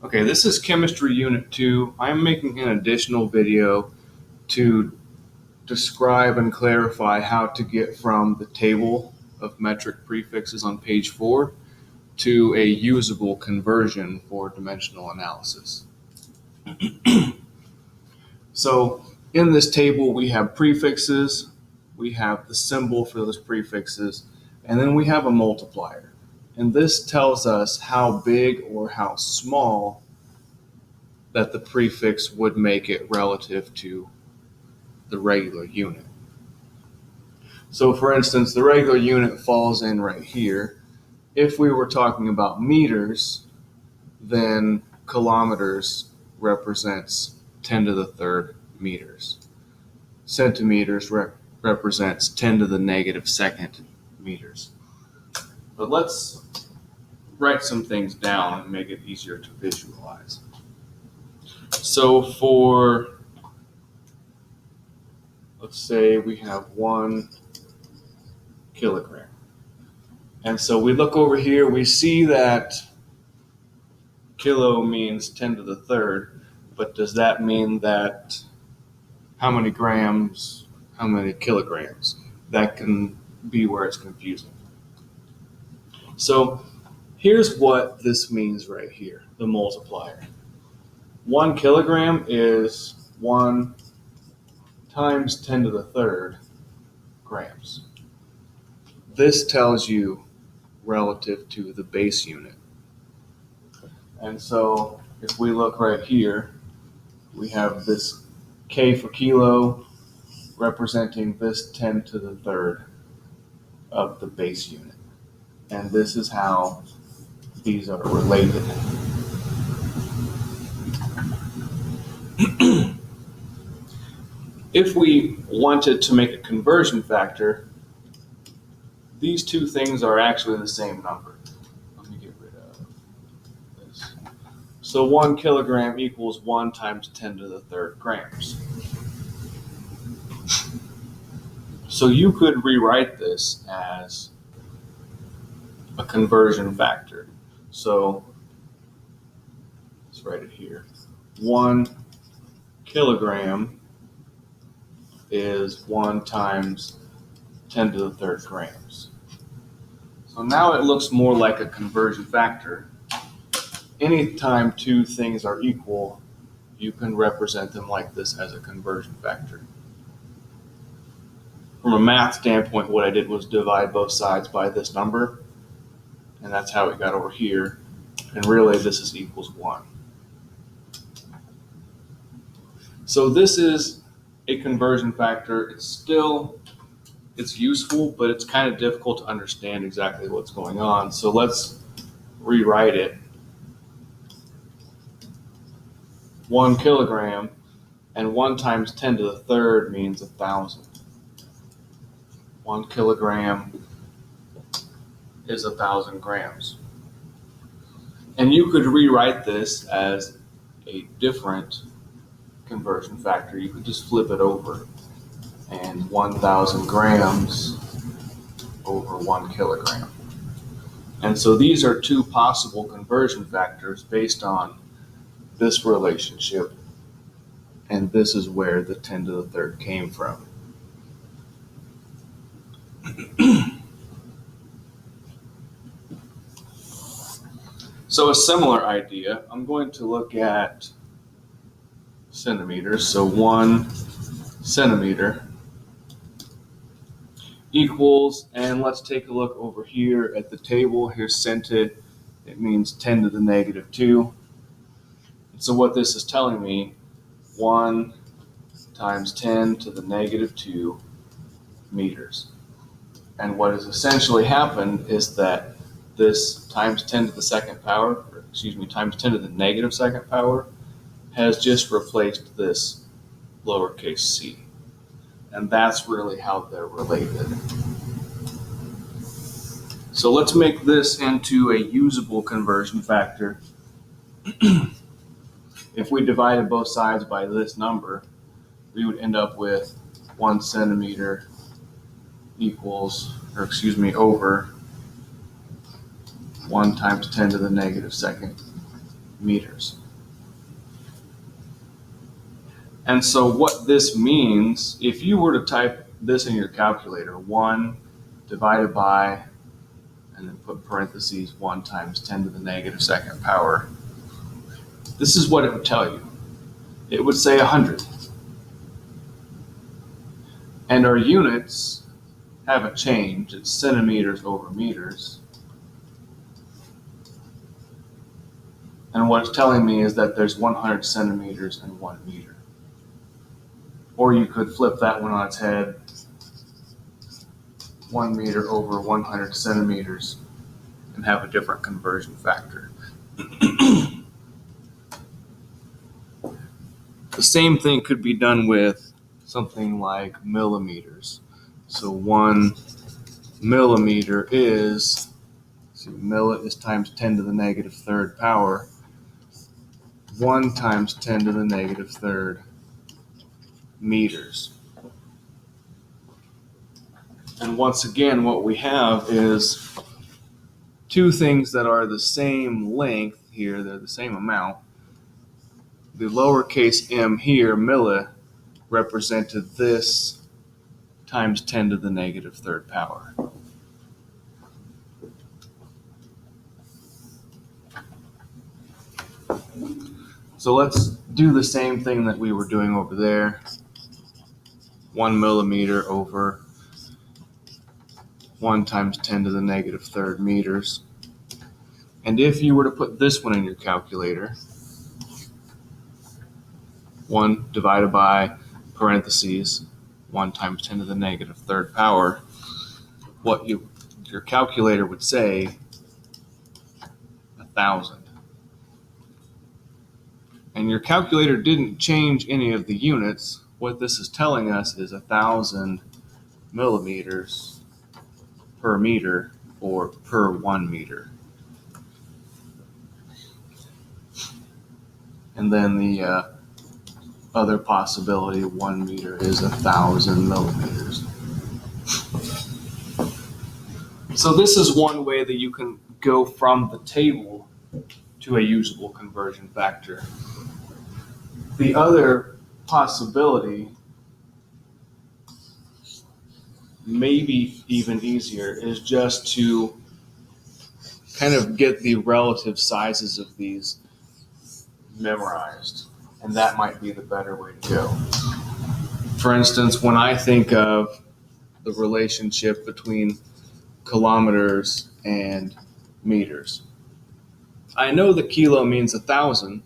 Okay, this is Chemistry Unit 2. I'm making an additional video to describe and clarify how to get from the table of metric prefixes on page 4 to a usable conversion for dimensional analysis. So in this table we have prefixes, we have the symbol for those prefixes, and then we have a multiplier. And this tells us how big or how small that the prefix would make it relative to the regular unit. So for instance, the regular unit falls in right here. If we were talking about meters, then kilometers represents 10 to the third meters. Centimeters represents 10 to the negative second meters. But let's write some things down and make it easier to visualize. So for, let's say we have 1 kilogram. And so we look over here, we see that kilo means 10 to the third, but does that mean that how many grams, how many kilograms? That can be where it's confusing. So here's what this means right here, the multiplier. 1 kilogram is 1 times 10 to the third grams. This tells you relative to the base unit. And so if we look right here, we have this K for kilo representing this 10 to the third of the base unit. And this is how these are related. If we wanted to make a conversion factor, these two things are actually the same number. Let me get rid of this. So 1 kilogram equals 1 times 10 to the third grams. So you could rewrite this as a conversion factor. So let's write it here. 1 kilogram is 1 times 10 to the third grams. So now it looks more like a conversion factor. Anytime two things are equal, you can represent them like this as a conversion factor. From a math standpoint, what I did was divide both sides by this number, and that's how it got over here. And really, this is equals 1. So this is a conversion factor. It's useful, but it's kind of difficult to understand exactly what's going on. So let's rewrite it. 1 kilogram, and 1 times 10 to the third means 1,000. 1 kilogram is 1,000 grams. And you could rewrite this as a different conversion factor. You could just flip it over, and 1,000 grams over 1 kilogram. And so these are two possible conversion factors based on this relationship, and this is where the 10 to the third came from. So a similar idea, I'm going to look at centimeters. So 1 centimeter equals, and let's take a look over here at the table. Here's cented. It means 10 to the negative 2. So what this is telling me, 1 times 10 to the negative 2 meters. And what has essentially happened is that this times 10 to the second power, times 10 to the negative second power, has just replaced this lowercase c. And that's really how they're related. So let's make this into a usable conversion factor. If we divided both sides by this number, we would end up with 1 centimeter over 1 times 10 to the negative second meters. And so what this means, if you were to type this in your calculator, 1 divided by, and then put parentheses, 1 times 10 to the negative second power, this is what it would tell you. It would say 100. And our units haven't changed. It's centimeters over meters. And what it's telling me is that there's 100 centimeters in 1 meter. Or you could flip that one on its head, 1 meter over 100 centimeters, and have a different conversion factor. The same thing could be done with something like millimeters. So 1 millimeter is, milli is times 10 to the negative third power. 1 times 10 to the negative third meters. And once again, what we have is two things that are the same length here, they're the same amount. The lowercase m here, milli, represented this times 10 to the negative third power. So let's do the same thing that we were doing over there. 1 millimeter over 1 times 10 to the negative third meters. And if you were to put this one in your calculator, 1 divided by parentheses 1 times 10 to the negative third power, what your calculator would say, 1,000. And your calculator didn't change any of the units. What this is telling us is 1,000 millimeters per meter, or per 1 meter. And then the other possibility, 1 meter is 1,000 millimeters. So this is one way that you can go from the table to a usable conversion factor. The other possibility, maybe even easier, is just to kind of get the relative sizes of these memorized. And that might be the better way to go. For instance, when I think of the relationship between kilometers and meters, I know the kilo means 1,000,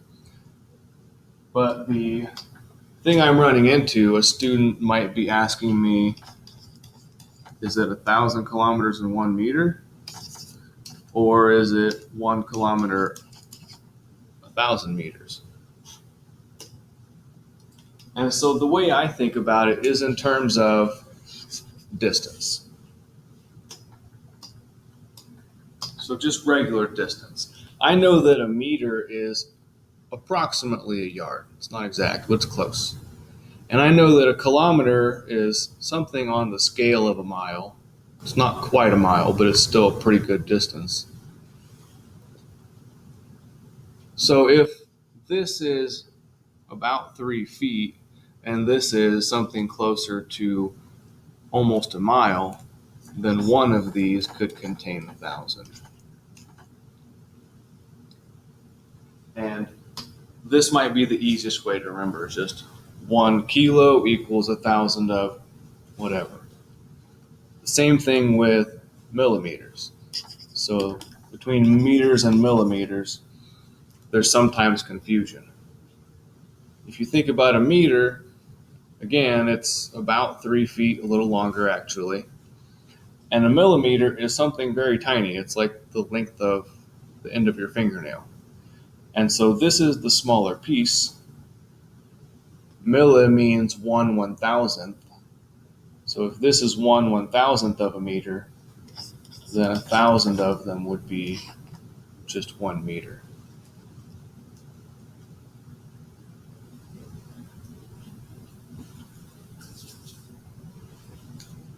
but the thing I'm running into, a student might be asking me, is it 1,000 kilometers in 1 meter? Or is it 1 kilometer, 1,000 meters? And so the way I think about it is in terms of distance. So just regular distance. I know that a meter is approximately a yard. It's not exact, but it's close. And I know that a kilometer is something on the scale of a mile. It's not quite a mile, but it's still a pretty good distance. So if this is about 3 feet, and this is something closer to almost a mile, then one of these could contain 1,000. And this might be the easiest way to remember, just 1 kilo equals 1,000 of whatever. The same thing with millimeters. So between meters and millimeters, there's sometimes confusion. If you think about a meter, again, it's about 3 feet, a little longer actually. And a millimeter is something very tiny. It's like the length of the end of your fingernail. And so this is the smaller piece. Milli means 1 1,000th. So if this is 1 1,000th of a meter, then 1,000 of them would be just 1 meter.